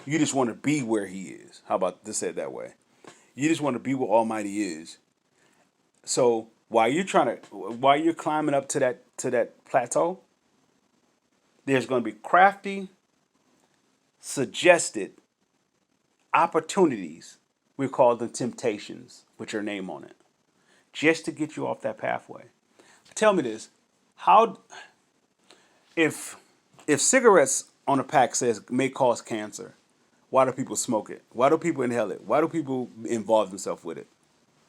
You just want to be where he is. How about this said that way? You just want to be where Almighty is. So while you're climbing up to that plateau, there's going to be crafty, suggested opportunities. We call them temptations, with your name on it, just to get you off that pathway. Tell me this: how if cigarettes on a pack says may cause cancer, why do people smoke it? Why do people inhale it? Why do people involve themselves with it?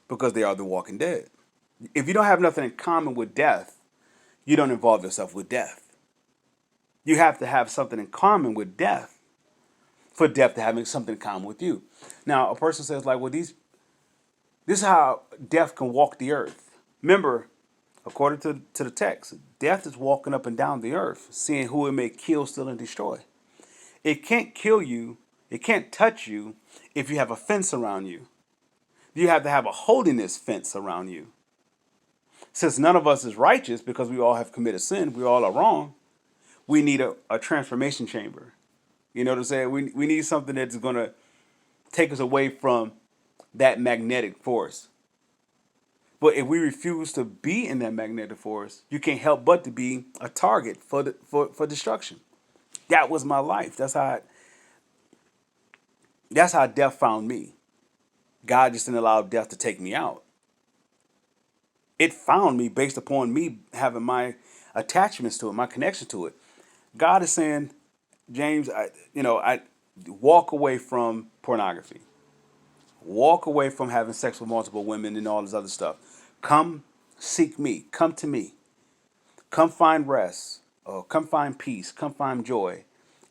Because they are the walking dead. If you don't have nothing in common with death, you don't involve yourself with death. You have to have something in common with death for death to have something in common with you. Now, a person says, like, well, this is how death can walk the earth. Remember, according to the text, death is walking up and down the earth, seeing who it may kill, steal, and destroy. It can't kill you, it can't touch you if you have a fence around you. You have to have a holiness fence around you. Since none of us is righteous because we all have committed sin, we all are wrong, we need a transformation chamber. You know what I'm saying? We need something that's going to take us away from that magnetic force. But if we refuse to be in that magnetic force, you can't help but to be a target for destruction. That was my life. That's how death found me. God just didn't allow death to take me out. It found me based upon me having my attachments to it, my connection to it. God is saying, James, I walk away from pornography. Walk away from having sex with multiple women and all this other stuff. Come seek me. Come to me. Come find rest. Or come find peace. Come find joy.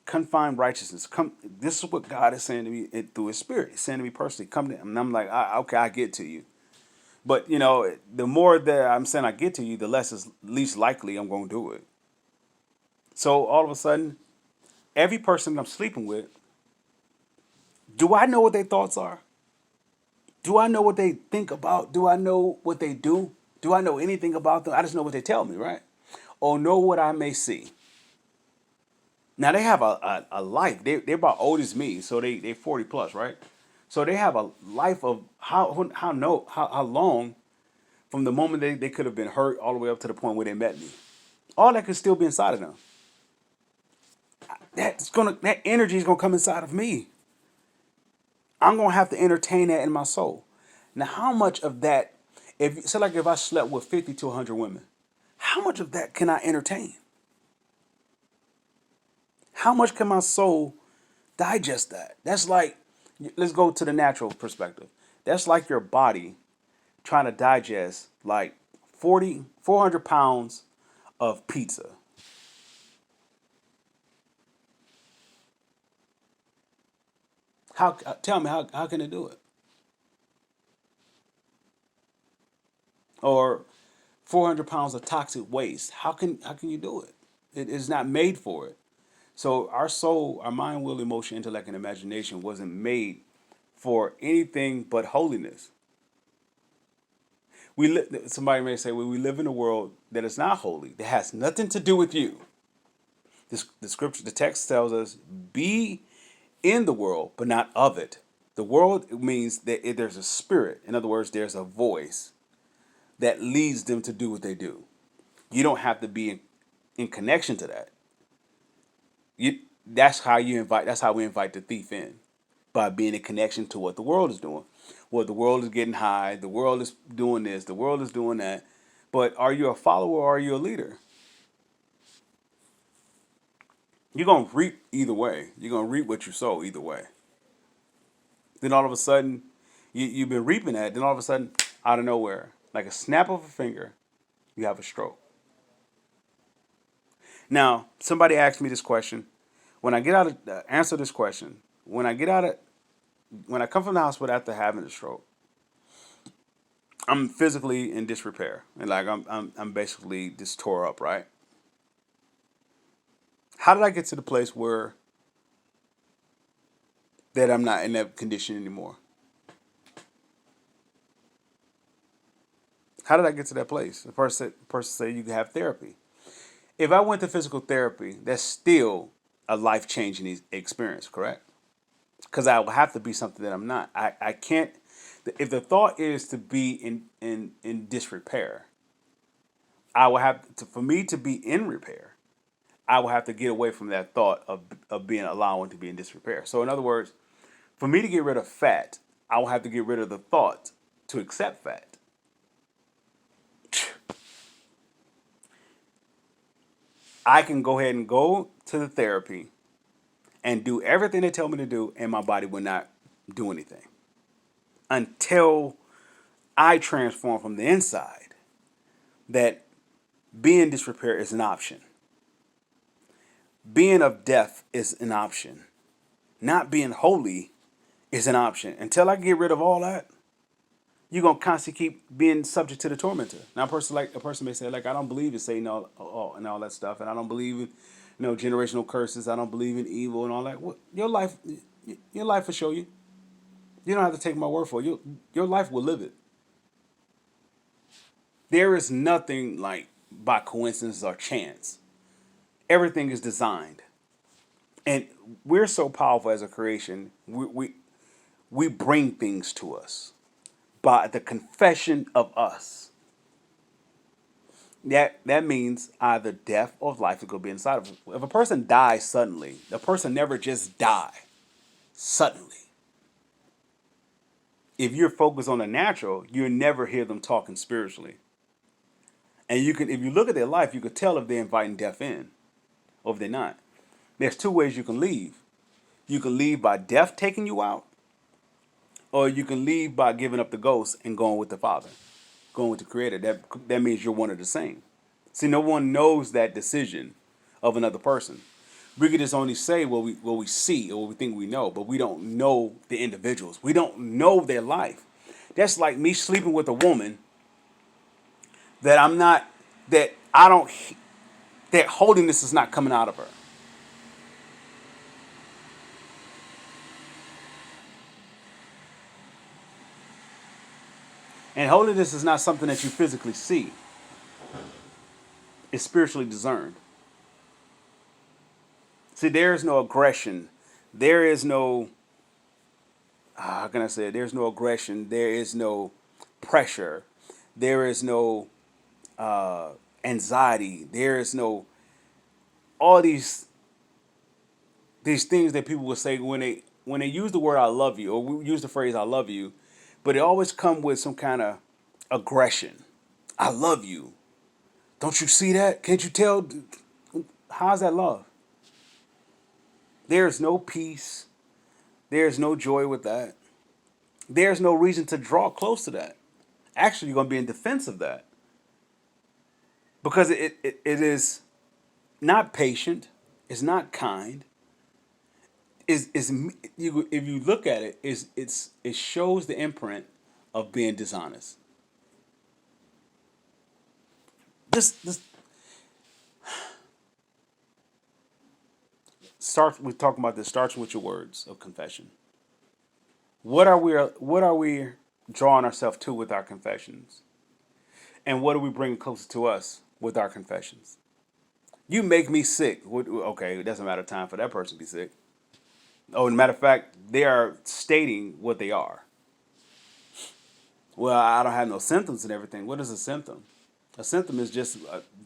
Come find righteousness. Come. This is what God is saying to me through His Spirit. He's saying to me personally. Come to, and I'm like, okay, I get to you. But the more that I'm saying I get to you, the less is least likely I'm going to do it. So all of a sudden, every person I'm sleeping with, do I know what their thoughts are? Do I know what they think about? Do I know what they do? Do I know anything about them? I just know what they tell me, right? Or know what I may see. Now they have a life. They're about old as me, so they 40 plus, right? So they have a life of how long from the moment they could have been hurt all the way up to the point where they met me. All that could still be inside of them. That energy is gonna come inside of me. I'm gonna have to entertain that in my soul. Now, how much of that, if I slept with 50 to 100 women, how much of that can I entertain? How much can my soul digest that? That's like, let's go to the natural perspective. That's like your body trying to digest like 400 pounds of pizza. Tell me, how can it do it? Or 400 pounds of toxic waste. How can you do it? It is not made for it. So our soul, our mind, will, emotion, intellect, and imagination wasn't made for anything but holiness. Somebody may say, well, we live in a world that is not holy, that has nothing to do with you. The text tells us, be in the world, but not of it. The world means that there's a spirit. In other words, there's a voice that leads them to do what they do. You don't have to be in connection to that. You that's how you invite that's how we invite the thief in, by being in connection to what the world is doing. Well, the world is getting high, the world is doing this, the world is doing that. But are you a follower or are you a leader? You're gonna reap either way. You're gonna reap what you sow either way. Then all of a sudden, you've been reaping that. Then all of a sudden, out of nowhere, like a snap of a finger, you have a stroke. Now, somebody asked me this question. When I get out of answer this question, when I come from the hospital after having a stroke, I'm physically in disrepair, and like I'm basically just tore up, right? How did I get to the place where that I'm not in that condition anymore? How did I get to that place? The person said you can have therapy. If I went to physical therapy, that's still a life changing experience, correct? because I will have to be something that I'm not. I can't. If the thought is to be in disrepair, I will have to. For me to be in repair, I will have to get away from that thought of being allowing to be in disrepair. So in other words, for me to get rid of fat, I will have to get rid of the thought to accept fat. I can go ahead and go to the therapy and do everything they tell me to do, and my body will not do anything until I transform from the inside that being disrepair is an option. Being of death is an option. Not being holy is an option. Until I get rid of all that, you're gonna constantly keep being subject to the tormentor. Now, a person may say, like, I don't believe in Satan and all that stuff, and I don't believe in, generational curses. I don't believe in evil and all that. Well, your life will show you. You don't have to take my word for it. Your life will live it. There is nothing like by coincidence or chance. Everything is designed, and we're so powerful as a creation. We bring things to us by the confession of us. That means either death or life is going to be inside of them. If a person dies suddenly, the person never just die suddenly. If you're focused on the natural, you'll never hear them talking spiritually. And if you look at their life, you could tell if they're inviting death in or if they're not. There's two ways you can leave. You can leave by death taking you out, or you can leave by giving up the ghost and going with the Father, going with the Creator. That means you're one of the same. See, no one knows that decision of another person. We could just only say what we see or what we think we know, but we don't know the individuals. We don't know their life. That's like me sleeping with a woman that I'm not, that I don't, that holiness is not coming out of her. And holiness is not something that you physically see. It's spiritually discerned. See, there is no aggression. There is no, how can I say it? There's no aggression. There is no pressure. There is no anxiety. There is no, all these things that people will say when they use the word "I love you" or we use the phrase "I love you," but it always come with some kind of aggression. I love you. Don't you see that? Can't you tell? How's that love? There's no peace. There's no joy with that. There's no reason to draw close to that. Actually, you're going to be in defense of that because it is not patient. It's not kind. Is you if you look at it, it shows the imprint of being dishonest. This starts. We're talking about this. Starts with your words of confession. What are we drawing ourselves to with our confessions, and what are we bringing closer to us with our confessions? You make me sick. Okay, it doesn't matter time for that person to be sick. Oh, as a matter of fact, they are stating what they are. Well, I don't have no symptoms and everything. What is a symptom? A symptom is just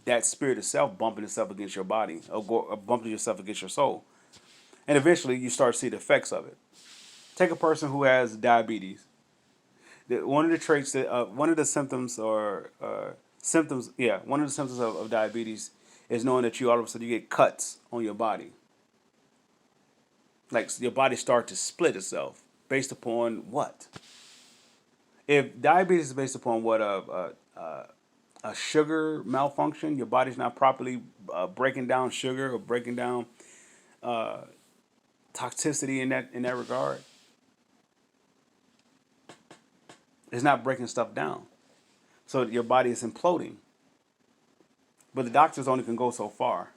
that spirit itself bumping itself against your body or bumping yourself against your soul. And eventually you start to see the effects of it. Take a person who has diabetes. One of the traits that, one of the symptoms or symptoms, yeah, one of the symptoms of diabetes is knowing that you all of a sudden you get cuts on your body. Like your body starts to split itself based upon what? If diabetes is based upon what a sugar malfunction, your body's not properly breaking down sugar or breaking down toxicity in that regard. It's not breaking stuff down, so your body is imploding. But the doctors only can go so far.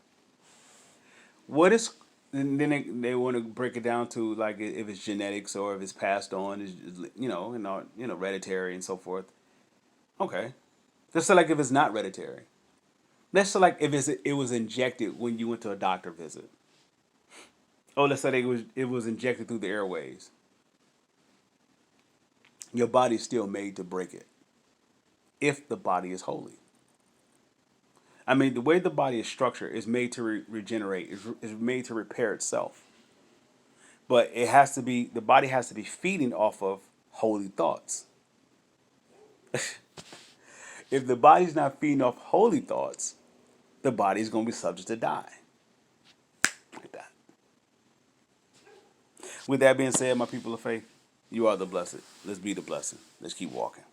What is and then they want to break it down to like if it's genetics or if it's passed on, is hereditary and so forth. Okay, let's say like if it's not hereditary. Let's say like if it was injected when you went to a doctor visit. Oh, let's say it was injected through the airways. Your body's still made to break it if the body is holy. I mean, the way the body is structured is made to regenerate, is made to repair itself. But it has to be, the body has to be feeding off of holy thoughts. If the body's not feeding off holy thoughts, the body's going to be subject to die. Like that. With that being said, my people of faith, you are the blessed. Let's be the blessing. Let's keep walking.